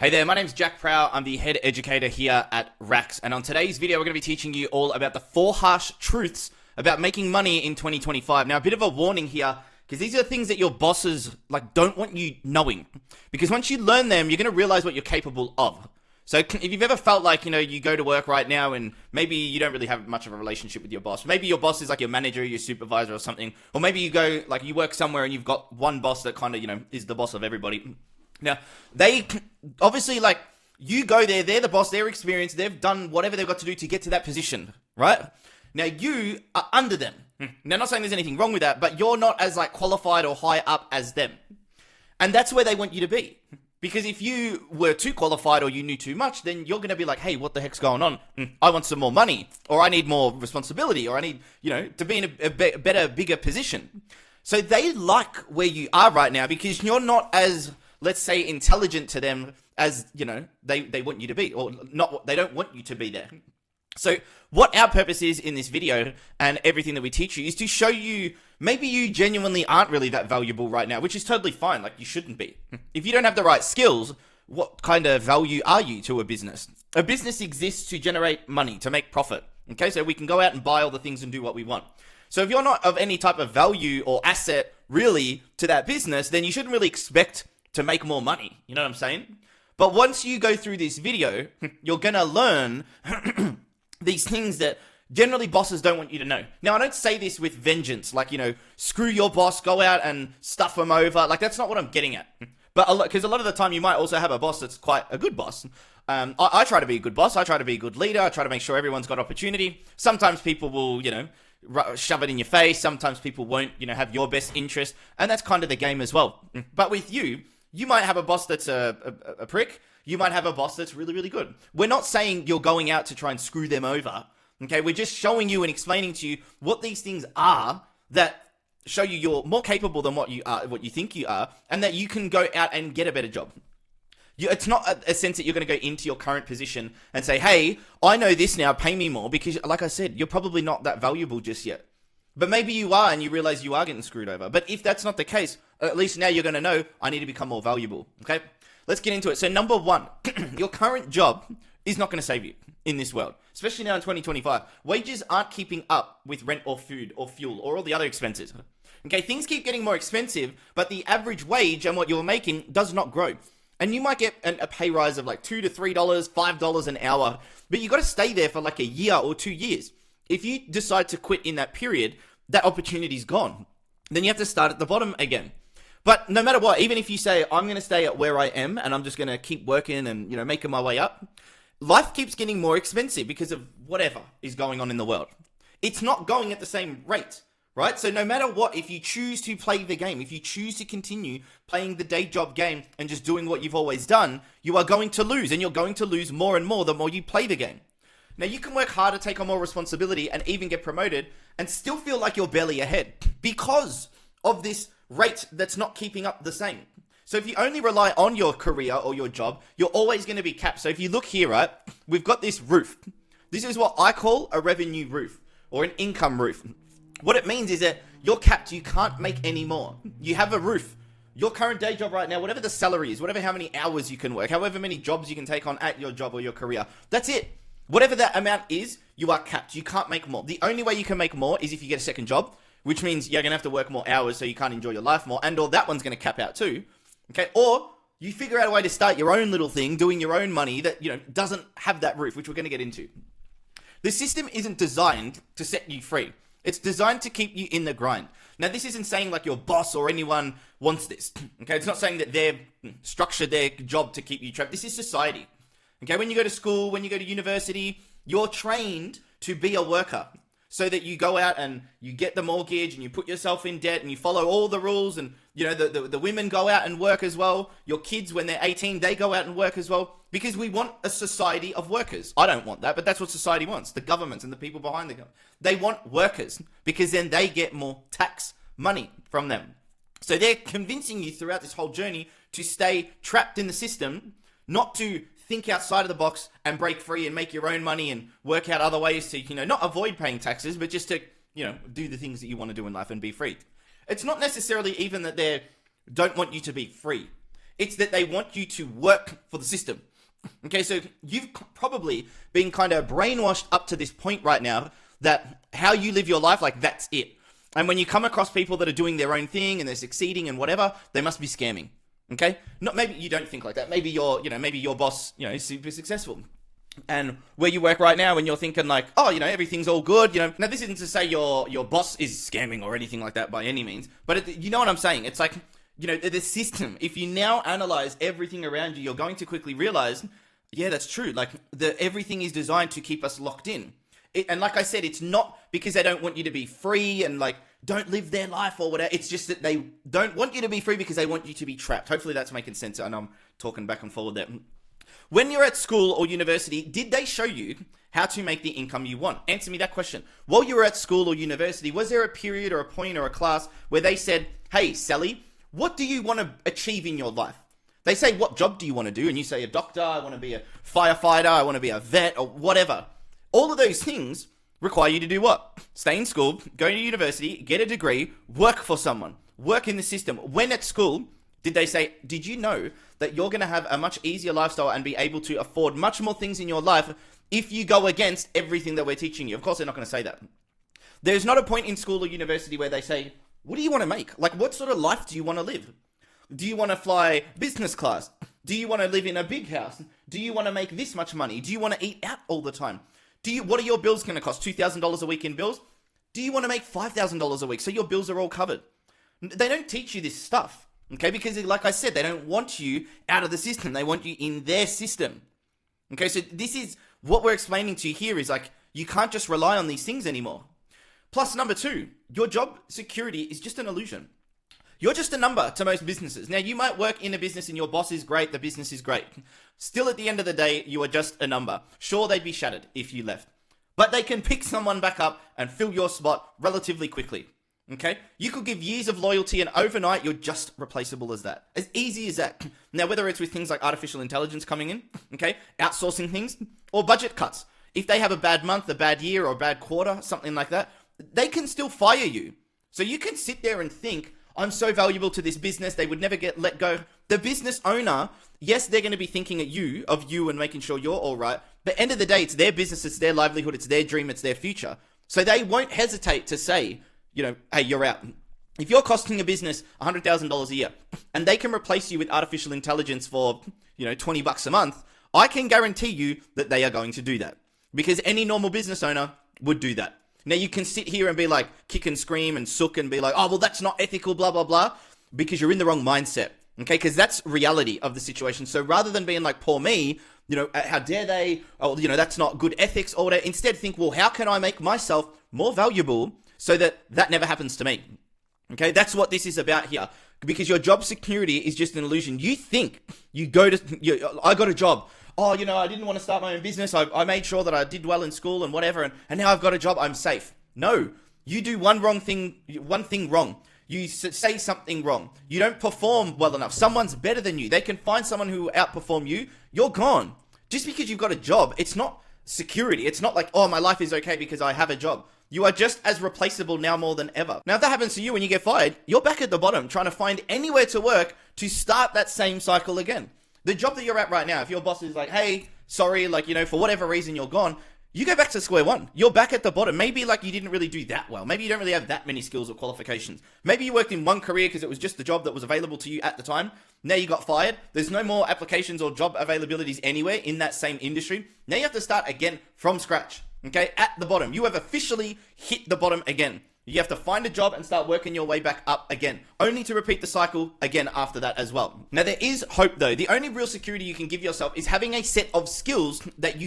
Hey there, my name's Jack Prow. I'm the head educator here at Rax. And on today's video, we're going to be teaching you all about the 4 harsh truths about making money in 2025. Now, a bit of a warning here, because these are things that your bosses don't want you knowing. Because once you learn them, you're going to realize what you're capable of. So if you've ever felt like, you go to work right now and maybe you don't really have much of a relationship with your boss. Maybe your boss is like your manager, your supervisor or something. Or maybe you go, you work somewhere and you've got one boss that kind of, is the boss of everybody. Now, they obviously, you go there, they're the boss, they're experienced, they've done whatever they've got to do to get to that position, right? Now, you are under them. Now, not saying there's anything wrong with that, but you're not as, qualified or high up as them. And that's where they want you to be. Because if you were too qualified or you knew too much, then you're going to be like, hey, what the heck's going on? I want some more money, or I need more responsibility, or I need, to be in a better, bigger position. So they like where you are right now because you're not as, let's say, intelligent to them as, they want you to be, or not. They don't want you to be there. So what our purpose is in this video and everything that we teach you is to show you maybe you genuinely aren't really that valuable right now, which is totally fine. You shouldn't be. If you don't have the right skills, what kind of value are you to a business? A business exists to generate money, to make profit. Okay, so we can go out and buy all the things and do what we want. So if you're not of any type of value or asset really to that business, then you shouldn't really expect to make more money. You know what I'm saying? But once you go through this video, you're going to learn these things that generally bosses don't want you to know. Now, I don't say this with vengeance, screw your boss, go out and stuff them over. That's not what I'm getting at. But because a lot of the time you might also have a boss that's quite a good boss. I try to be a good boss. I try to be a good leader. I try to make sure everyone's got opportunity. Sometimes people will, shove it in your face. Sometimes people won't, have your best interest. And that's kind of the game as well. But with you might have a boss that's a prick. You might have a boss that's really, really good. We're not saying you're going out to try and screw them over. Okay, we're just showing you and explaining to you what these things are that show you you're more capable than what you are, what you think you are, and that you can go out and get a better job. It's not a sense that you're going to go into your current position and say, hey, I know this now, pay me more, because like I said, you're probably not that valuable just yet. But maybe you are and you realize you are getting screwed over. But if that's not the case, at least now you're going to know I need to become more valuable. Okay, let's get into it. So number 1, your current job is not going to save you in this world, especially now in 2025. Wages aren't keeping up with rent or food or fuel or all the other expenses. Okay, things keep getting more expensive, but the average wage and what you're making does not grow. And you might get a pay rise of $2 to $3, $5 an hour, but you got to stay there for a year or 2 years. If you decide to quit in that period, that opportunity's gone. Then you have to start at the bottom again. But no matter what, even if you say, I'm going to stay at where I am and I'm just going to keep working and, making my way up, life keeps getting more expensive because of whatever is going on in the world. It's not going at the same rate, right? So no matter what, if you choose to play the game, if you choose to continue playing the day job game and just doing what you've always done, you are going to lose, and you're going to lose more and more the more you play the game. Now, you can work harder, take on more responsibility, and even get promoted and still feel like you're barely ahead because of this rate that's not keeping up the same. So if you only rely on your career or your job, you're always going to be capped. So if you look here, right, we've got this roof. This is what I call a revenue roof or an income roof. What it means is that you're capped. You can't make any more. You have a roof. Your current day job right now, whatever the salary is, whatever how many hours you can work, however many jobs you can take on at your job or your career, that's it. Whatever that amount is, you are capped. You can't make more. The only way you can make more is if you get a second job, which means you're going to have to work more hours so you can't enjoy your life more, and or that one's going to cap out too. Okay, or you figure out a way to start your own little thing, doing your own money that, doesn't have that roof, which we're going to get into. The system isn't designed to set you free. It's designed to keep you in the grind. Now, this isn't saying your boss or anyone wants this. Okay, it's not saying that they've structured their job to keep you trapped. This is society. Okay, when you go to school, when you go to university, you're trained to be a worker so that you go out and you get the mortgage and you put yourself in debt and you follow all the rules, and the women go out and work as well. Your kids, when they're 18, they go out and work as well, because we want a society of workers. I don't want that, but that's what society wants. The governments and the people behind the government, they want workers because then they get more tax money from them. So they're convincing you throughout this whole journey to stay trapped in the system, not to think outside of the box and break free and make your own money and work out other ways to, not avoid paying taxes, but just to, do the things that you want to do in life and be free. It's not necessarily even that they don't want you to be free. It's that they want you to work for the system. Okay, so you've probably been kind of brainwashed up to this point right now that how you live your life, like that's it. And when you come across people that are doing their own thing and they're succeeding and whatever, they must be scamming. Okay? Not maybe you don't think like that. Maybe maybe your boss, is super successful. And where you work right now, when you're thinking like, oh, everything's all good, now this isn't to say your boss is scamming or anything like that by any means, but you know what I'm saying? It's like, the system, if you now analyze everything around you, you're going to quickly realize, yeah, that's true. Like everything is designed to keep us locked in. And like I said, it's not because they don't want you to be free and like don't live their life or whatever. It's just that they don't want you to be free because they want you to be trapped. Hopefully that's making sense. I know I'm talking back and forward there. When you're at school or university, did they show you how to make the income you want? Answer me that question. While you were at school or university, was there a period or a point or a class where they said, hey, Sally, what do you want to achieve in your life? They say, what job do you want to do? And you say, a doctor, I want to be a firefighter, I want to be a vet, or whatever. All of those things require you to do what? Stay in school, go to university, get a degree, work for someone, work in the system. When at school, did they say, did you know that you're going to have a much easier lifestyle and be able to afford much more things in your life if you go against everything that we're teaching you? Of course, they're not going to say that. There's not a point in school or university where they say, what do you want to make? Like, what sort of life do you want to live? Do you want to fly business class? Do you want to live in a big house? Do you want to make this much money? Do you want to eat out all the time? What are your bills going to cost? $2,000 a week in bills? Do you want to make $5,000 a week so your bills are all covered? They don't teach you this stuff, okay? Because like I said, they don't want you out of the system. They want you in their system. Okay, so this is what we're explaining to you here is like, you can't just rely on these things anymore. Plus, number two, your job security is just an illusion. You're just a number to most businesses. Now, you might work in a business and your boss is great, the business is great. Still, at the end of the day, you are just a number. Sure, they'd be shattered if you left. But they can pick someone back up and fill your spot relatively quickly. Okay? You could give years of loyalty and overnight, you're just replaceable as that. As easy as that. Now, whether it's with things like artificial intelligence coming in, okay, outsourcing things, or budget cuts. If they have a bad month, a bad year, or a bad quarter, something like that, they can still fire you. So you can sit there and think, I'm so valuable to this business, they would never get let go. The business owner, yes, they're going to be thinking of you and making sure you're all right. But end of the day, it's their business, it's their livelihood, it's their dream, it's their future. So they won't hesitate to say, hey, you're out. If you're costing a business $100,000 a year and they can replace you with artificial intelligence for, $20 a month, I can guarantee you that they are going to do that because any normal business owner would do that. Now, you can sit here and be like, kick and scream and sook and be like, oh, well, that's not ethical, blah, blah, blah, because you're in the wrong mindset, okay? Because that's reality of the situation. So rather than being like, poor me, how dare they, oh, that's not good ethics or whatever, instead think, well, how can I make myself more valuable so that that never happens to me? Okay, that's what this is about here. Because your job security is just an illusion. You think I got a job. Oh, I didn't want to start my own business. I made sure that I did well in school and whatever, and now I've got a job. I'm safe. No, you do one thing wrong. You say something wrong. You don't perform well enough. Someone's better than you. They can find someone who will outperform you. You're gone. Just because you've got a job, it's not security. It's not like, oh, my life is okay because I have a job. You are just as replaceable now more than ever. Now, if that happens to you when you get fired, you're back at the bottom trying to find anywhere to work to start that same cycle again. The job that you're at right now, if your boss is like, hey, sorry, for whatever reason you're gone, you go back to square one. You're back at the bottom. Maybe you didn't really do that well. Maybe you don't really have that many skills or qualifications. Maybe you worked in one career because it was just the job that was available to you at the time. Now you got fired. There's no more applications or job availabilities anywhere in that same industry. Now you have to start again from scratch, okay? At the bottom. You have officially hit the bottom again. You have to find a job and start working your way back up again, only to repeat the cycle again after that as well. Now, there is hope though. The only real security you can give yourself is having a set of skills that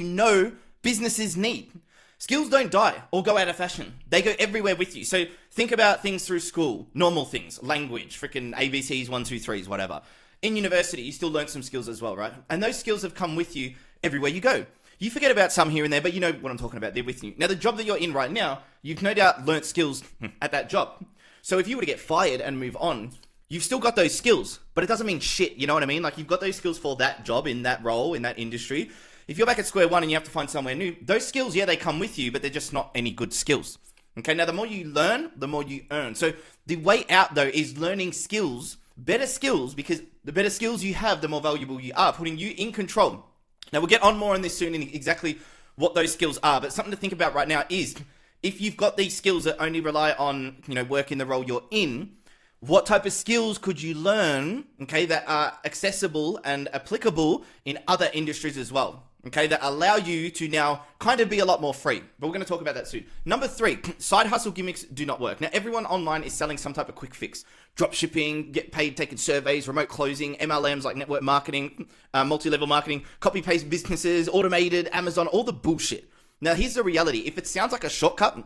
businesses need. Skills don't die or go out of fashion. They go everywhere with you. So think about things through school, normal things, language, freaking ABCs, 1, 2, 3s, whatever. In university, you still learn some skills as well, right? And those skills have come with you everywhere you go. You forget about some here and there, but you know what I'm talking about. They're with you. Now, the job that you're in right now, you've no doubt learnt skills at that job. So if you were to get fired and move on, you've still got those skills, but it doesn't mean shit. You know what I mean? You've got those skills for that job, in that role, in that industry. If you're back at square one and you have to find somewhere new, those skills, yeah, they come with you, but they're just not any good skills. Okay, now the more you learn, the more you earn. So the way out, though, is learning skills better skills, because the better skills you have, the more valuable you are, putting you in control. Now, we'll get on more on this soon in exactly what those skills are, but something to think about right now is if you've got these skills that only rely on, work in the role you're in, what type of skills could you learn, okay, that are accessible and applicable in other industries as well, okay, that allow you to now kind of be a lot more free. But we're going to talk about that soon. Number 3, side hustle gimmicks do not work. Now, everyone online is selling some type of quick fix. Drop shipping, get paid taking surveys, remote closing, MLMs like network marketing, multi-level marketing, copy-paste businesses, automated, Amazon, all the bullshit. Now, here's the reality. If it sounds like a shortcut,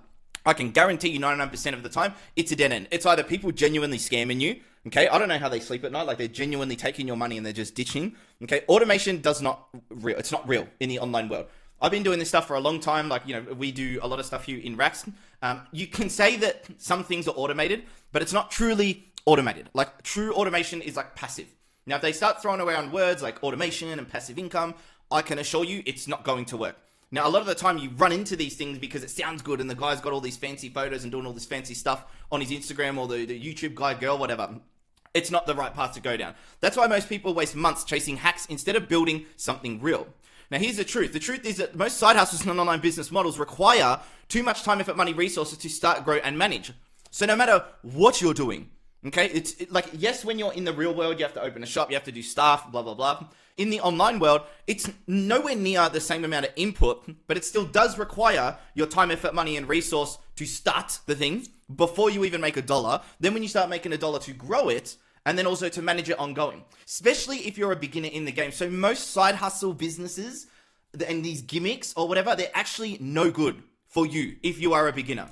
I can guarantee you 99% of the time, it's a dead end. It's either people genuinely scamming you, okay? I don't know how they sleep at night, like they're genuinely taking your money and they're just ditching, okay? Automation it's not real in the online world. I've been doing this stuff for a long time, we do a lot of stuff here in Racks. You can say that some things are automated, but it's not truly automated. Like, true automation is like passive. Now, if they start throwing around words like automation and passive income, I can assure you it's not going to work. Now, a lot of the time you run into these things because it sounds good and the guy's got all these fancy photos and doing all this fancy stuff on his Instagram or the YouTube guy, girl, whatever. It's not the right path to go down. That's why most people waste months chasing hacks instead of building something real. Now, here's the truth. The truth is that most side hustles and online business models require too much time, effort, money, resources to start, grow, and manage. So no matter what you're doing, okay, yes, when you're in the real world, you have to open a shop, you have to do staff, blah, blah, blah. In the online world, it's nowhere near the same amount of input, but it still does require your time, effort, money, and resource to start the thing before you even make $1. Then when you start making $1 to grow it, and then also to manage it ongoing, especially if you're a beginner in the game. So most side hustle businesses and these gimmicks or whatever, they're actually no good for you if you are a beginner.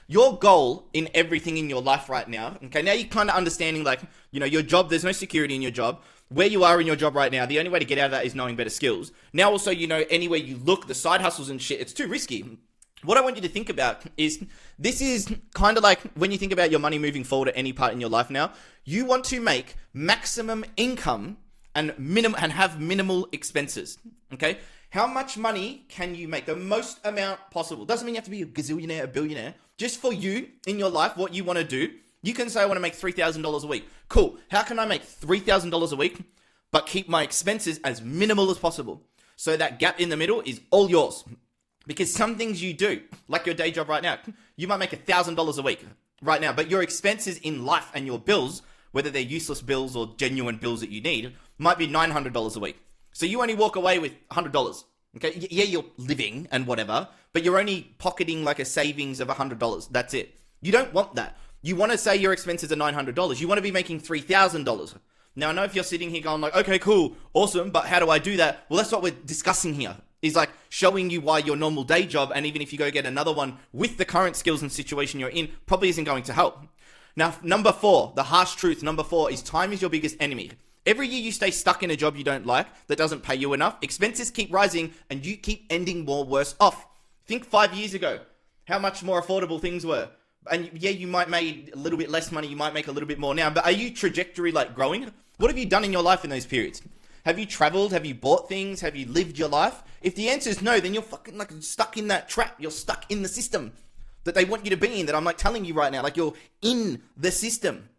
Your goal in everything in your life right now, okay, now you're kind of understanding your job, there's no security in your job. Where you are in your job right now, the only way to get out of that is knowing better skills. Now also, anywhere you look, the side hustles and shit, it's too risky. What I want you to think about is, this is kind of like when you think about your money moving forward at any part in your life now, you want to make maximum income and have minimal expenses, okay? How much money can you make? The most amount possible. Doesn't mean you have to be a gazillionaire, a billionaire. Just for you in your life, what you want to do, you can say, I want to make $3,000 a week. Cool. How can I make $3,000 a week, but keep my expenses as minimal as possible? So that gap in the middle is all yours. Because some things you do, like your day job right now, you might make $1,000 a week right now, but your expenses in life and your bills, whether they're useless bills or genuine bills that you need, might be $900 a week. So you only walk away with $100. Okay, yeah, you're living and whatever, but you're only pocketing like a savings of $100. That's it. You don't want that. You want to say your expenses are $900. You want to be making $3,000. Now, I know if you're sitting here going like, okay, cool, awesome, but how do I do that? Well, that's what we're discussing here, is like showing you why your normal day job, and even if you go get another one with the current skills and situation you're in, probably isn't going to help. Now, number 4, the harsh truth, number 4 is time is your biggest enemy. Every year you stay stuck in a job you don't like, that doesn't pay you enough, expenses keep rising, and you keep ending more worse off. Think 5 years ago, how much more affordable things were. And yeah, you might make a little bit less money, you might make a little bit more now, but are you trajectory growing? What have you done in your life in those periods? Have you traveled? Have you bought things? Have you lived your life? If the answer is no, then you're fucking stuck in that trap. You're stuck in the system that they want you to be in, that I'm telling you right now, you're in the system,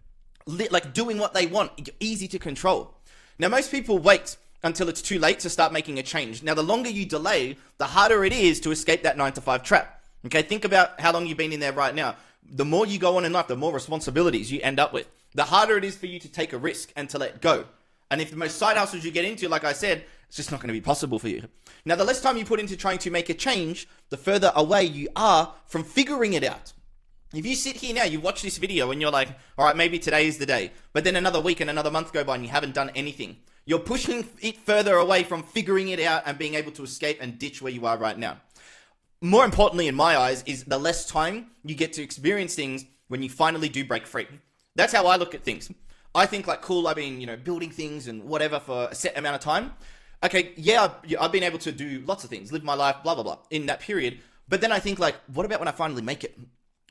doing what they want. You're easy to control. Now, most people wait until it's too late to start making a change. Now, the longer you delay, the harder it is to escape that 9-to-5 trap. Okay, think about how long you've been in there right now. The more you go on in life, the more responsibilities you end up with. The harder it is for you to take a risk and to let go. And if the most side hustles you get into, like I said, it's just not going to be possible for you. Now, the less time you put into trying to make a change, the further away you are from figuring it out. If you sit here now, you watch this video and you're like, all right, maybe today is the day. But then another week and another month go by and you haven't done anything. You're pushing it further away from figuring it out and being able to escape and ditch where you are right now. More importantly, in my eyes, is the less time you get to experience things when you finally do break free. That's how I look at things. I think cool, I've been, building things and whatever for a set amount of time. Okay, yeah, I've been able to do lots of things, live my life, blah, blah, blah, in that period. But then I think what about when I finally make it?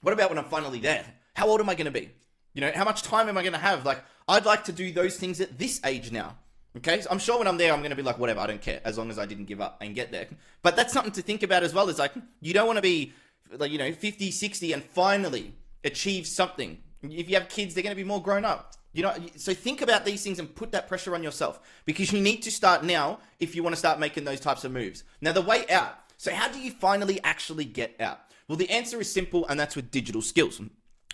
What about when I'm finally there? How old am I going to be? How much time am I going to have? I'd like to do those things at this age now. Okay, so I'm sure when I'm there, I'm going to be whatever, I don't care, as long as I didn't give up and get there. But that's something to think about as well, is you don't want to be 50, 60 and finally achieve something. If you have kids, they're going to be more grown up. So think about these things and put that pressure on yourself, because you need to start now if you want to start making those types of moves. Now, the way out. So how do you finally actually get out? Well, the answer is simple, and that's with digital skills.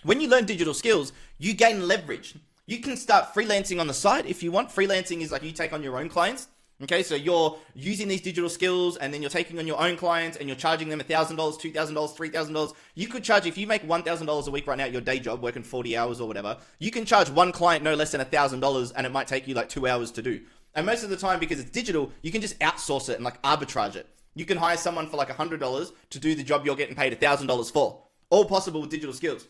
When you learn digital skills, you gain leverage. You can start freelancing on the side if you want. Freelancing is like you take on your own clients. Okay, so you're using these digital skills, and then you're taking on your own clients, and you're charging them $1,000, $2,000, $3,000. You could charge, if you make $1,000 a week right now at your day job, working 40 hours or whatever, you can charge one client no less than $1,000, and it might take you like 2 hours to do. And most of the time, because it's digital, you can just outsource it and like arbitrage it. You can hire someone for like $100 to do the job you're getting paid $1,000 for. All possible with digital skills.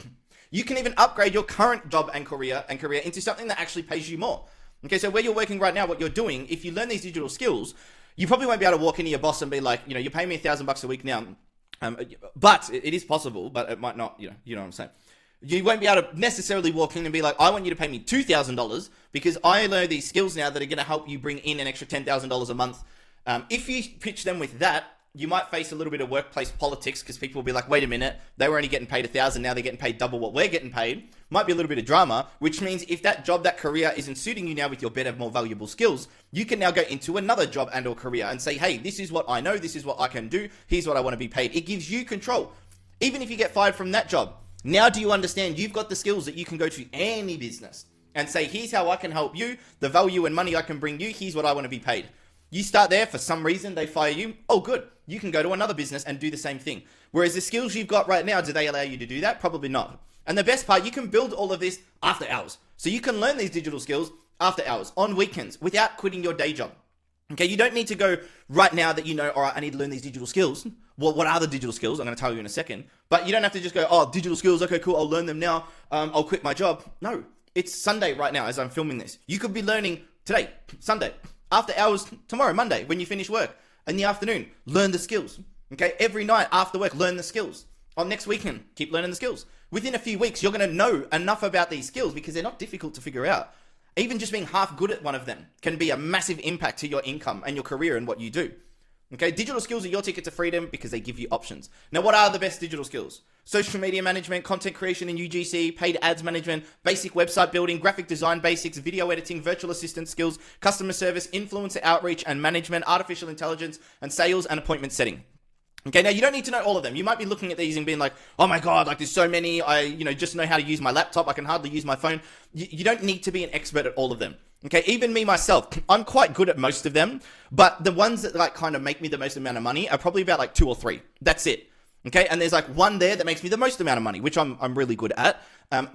You can even upgrade your current job and career into something that actually pays you more. Okay, so where you're working right now, what you're doing, if you learn these digital skills, you probably won't be able to walk into your boss and be like, you're paying me $1,000 a week now. But it is possible, but it might not, you know what I'm saying. You won't be able to necessarily walk in and be like, I want you to pay me $2,000 because I know these skills now that are going to help you bring in an extra $10,000 a month. If you pitch them with that, you might face a little bit of workplace politics, because people will be like, wait a minute, they were only getting paid $1,000, now they're getting paid double what we're getting paid. Might be a little bit of drama, which means if that job, that career isn't suiting you now with your better, more valuable skills, you can now go into another job and or career and say, hey, this is what I know, this is what I can do, here's what I want to be paid. It gives you control. Even if you get fired from that job, now do you understand you've got the skills that you can go to any business and say, here's how I can help you, the value and money I can bring you, here's what I want to be paid. You start there, for some reason they fire you. Oh, good. You can go to another business and do the same thing. Whereas the skills you've got right now, do they allow you to do that? Probably not. And the best part, you can build all of this after hours. So you can learn these digital skills after hours, on weekends, without quitting your day job. Okay, you don't need to go right now that all right, I need to learn these digital skills. Well, what are the digital skills? I'm going to tell you in a second. But you don't have to just go, oh, digital skills, okay, cool, I'll learn them now. I'll quit my job. No, it's Sunday right now as I'm filming this. You could be learning today, Sunday. After hours tomorrow, Monday, when you finish work. In the afternoon, learn the skills. Okay, every night after work, learn the skills. On next weekend, keep learning the skills. Within a few weeks, you're going to know enough about these skills because they're not difficult to figure out. Even just being half good at one of them can be a massive impact to your income and your career and what you do. Okay, digital skills are your ticket to freedom because they give you options. Now, what are the best digital skills? Social media management, content creation in UGC, paid ads management, basic website building, graphic design basics, video editing, virtual assistant skills, customer service, influencer outreach and management, artificial intelligence, and sales and appointment setting. Okay, now you don't need to know all of them. You might be looking at these and being like, oh my God, like there's so many. I, just know how to use my laptop. I can hardly use my phone. You don't need to be an expert at all of them. Okay, even me myself, I'm quite good at most of them, but the ones that like kind of make me the most amount of money are probably about like 2 or 3. That's it. Okay, and there's like one there that makes me the most amount of money, which I'm really good at.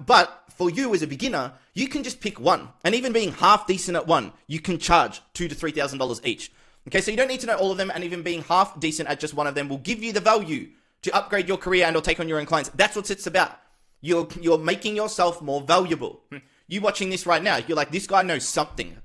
But for you as a beginner, you can just pick one, and even being half decent at one, you can charge $2,000 to $3,000 each. Okay, so you don't need to know all of them, and even being half decent at just one of them will give you the value to upgrade your career and or take on your own clients. That's what it's about. You're making yourself more valuable. You watching this right now, you're like, this guy knows something.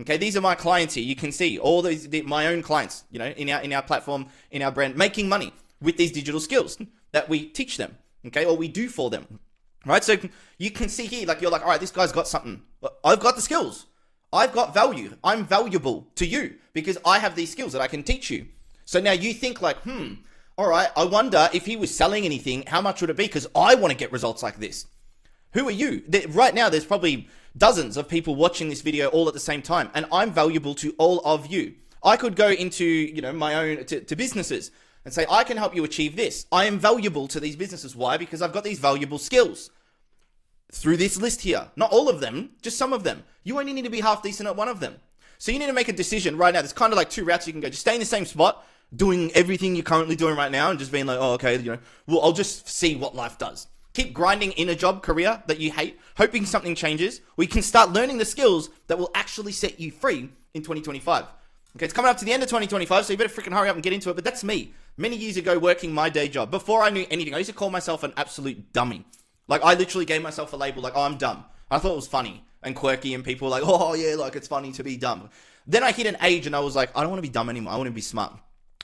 Okay, these are my clients here. You can see all these my own clients, in our platform, in our brand, making money with these digital skills that we teach them. Okay, or we do for them. Right? So you can see here, like you're like, all right, this guy's got something. I've got the skills. I've got value. I'm valuable to you because I have these skills that I can teach you. So now you think like, all right, I wonder if he was selling anything, how much would it be? Because I want to get results like this. Who are you? Right now, there's probably dozens of people watching this video all at the same time, and I'm valuable to all of you. I could go into, my own, to businesses and say, I can help you achieve this. I am valuable to these businesses. Why? Because I've got these valuable skills. Through this list here. Not all of them, just some of them. You only need to be half decent at one of them. So you need to make a decision right now. There's kind of like 2 routes you can go. Just stay in the same spot, doing everything you're currently doing right now and just being like, oh, okay, well, I'll just see what life does. Keep grinding in a job career that you hate, hoping something changes. We can start learning the skills that will actually set you free in 2025. Okay, it's coming up to the end of 2025, so you better freaking hurry up and get into it. But that's me. Many years ago working my day job. Before I knew anything, I used to call myself an absolute dummy. Like, I literally gave myself a label like, oh, I'm dumb. I thought it was funny and quirky, and people were like, oh, yeah, like, it's funny to be dumb. Then I hit an age, and I was like, I don't want to be dumb anymore. I want to be smart.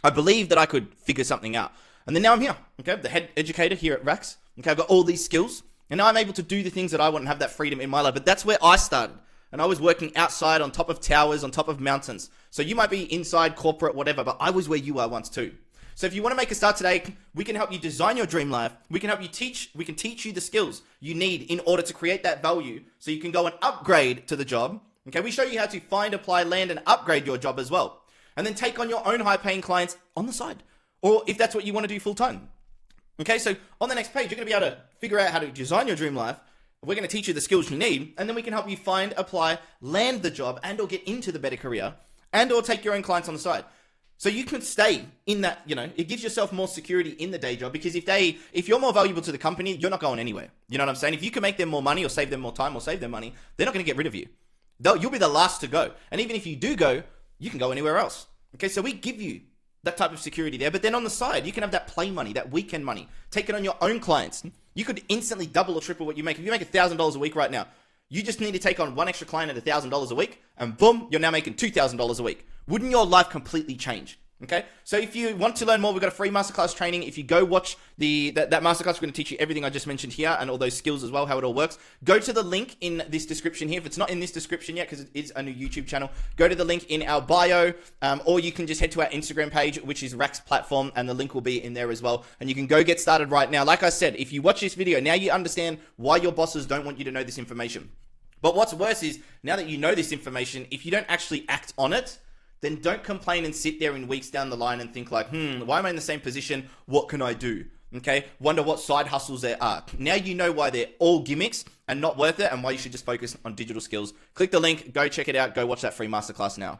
I believed that I could figure something out. And then now I'm here, okay? The head educator here at Rax. Okay, I've got all these skills, and now I'm able to do the things that I want and have that freedom in my life. But that's where I started. And I was working outside on top of towers, on top of mountains. So you might be inside corporate, whatever, but I was where you are once too. So if you want to make a start today, we can help you design your dream life. We can teach you the skills you need in order to create that value so you can go and upgrade to the job. Okay, we show you how to find, apply, land, and upgrade your job as well. And then take on your own high-paying clients on the side, or if that's what you want to do full-time. Okay, so on the next page, you're going to be able to figure out how to design your dream life. We're going to teach you the skills you need, and then we can help you find, apply, land the job, and or get into the better career, and or take your own clients on the side. So you can stay in that, it gives yourself more security in the day job, because if you're more valuable to the company, you're not going anywhere. You know what I'm saying? If you can make them more money or save them more time or save them money, they're not going to get rid of you. You'll be the last to go. And even if you do go, you can go anywhere else. Okay, so we give you that type of security there. But then on the side, you can have that play money, that weekend money. Take it on your own clients. You could instantly double or triple what you make. If you make $1,000 a week right now, you just need to take on one extra client at $1,000 a week, and boom, you're now making $2,000 a week. Wouldn't your life completely change? Okay, so if you want to learn more, we've got a free masterclass training. If you go watch that masterclass, we're going to teach you everything I just mentioned here and all those skills as well, how it all works. Go to the link in this description here. If it's not in this description yet, because it is a new YouTube channel, go to the link in our bio, or you can just head to our Instagram page, which is Rax Platform, and the link will be in there as well. And you can go get started right now. Like I said, if you watch this video, now you understand why your bosses don't want you to know this information. But what's worse is, now that you know this information, if you don't actually act on it, then don't complain and sit there in weeks down the line and think like, why am I in the same position? What can I do? Okay, wonder what side hustles there are. Now you know why they're all gimmicks and not worth it, and why you should just focus on digital skills. Click the link, go check it out, go watch that free masterclass now.